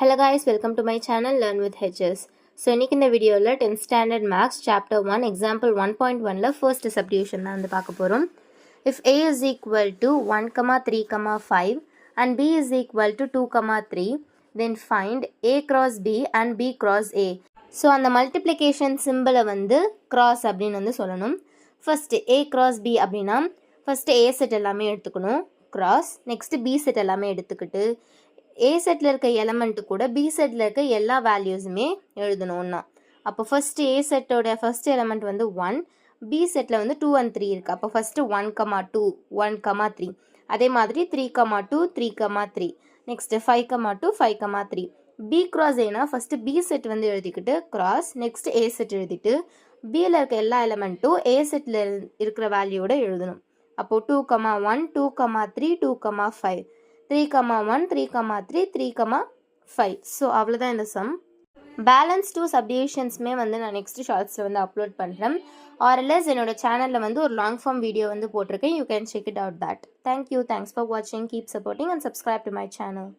Hello guys, welcome to my channel Learn with HS. So இன்னைக்கு இந்த வீடியோவில் 10th standard maths chapter 1 example 1.1ல first subdivision தான் வந்து பார்க்க போகிறோம். If a is equal to 1, 3, 5 and b is equal to 2, 3 then find a cross b and b cross a. So அந்த multiplication symbol வந்து cross அப்படின்னு வந்து சொல்லணும். First a cross b அப்படின்னா first a set எல்லாமே எடுத்துக்கணும் cross, next b set எல்லாமே எடுத்துக்கிட்டு A செட்டில் இருக்க எலமெண்ட்டு கூட B செட்டில் இருக்க எல்லா வேல்யூஸுமே எழுதணும்னா அப்போ ஃபஸ்ட்டு A செட்டோட ஃபஸ்ட் எலமெண்ட் வந்து 1, B செட்டில் வந்து 2 and 3 இருக்குது. அப்போ ஃபஸ்ட்டு 1, 2, 1, 3. அதே மாதிரி 3, 2, 3, 3. நெக்ஸ்ட்டு 5, 2, 5, 3. B cross Aனா ஃபஸ்ட்டு B செட் வந்து எழுதிக்கிட்டு cross, நெக்ஸ்ட்டு A செட் எழுதிட்டு Bயில் இருக்க எல்லா எலமெண்ட்டும் A செட்டில் இருக்கிற வேல்யூவோட எழுதணும். அப்போது 2, 1, 2, 3, 2, 5. 3, 1, 3, 3, 3, 5. ஸோ அவ்வளோதான் இந்த சம். பேலன்ஸ் 2 சப்டிவிஷன்ஸுமே வந்து நான் நெக்ஸ்ட் ஷார்ட்ஸில் வந்து அப்லோட் பண்ணுறேன். ஆர்எல்எஸ் என்னோட சேனலில் வந்து ஒரு லாங் ஃபார்ம் வீடியோ வந்து போட்டிருக்கேன். You can check it out that. Thank you, thanks for வாட்சிங். Keep supporting and subscribe to my channel.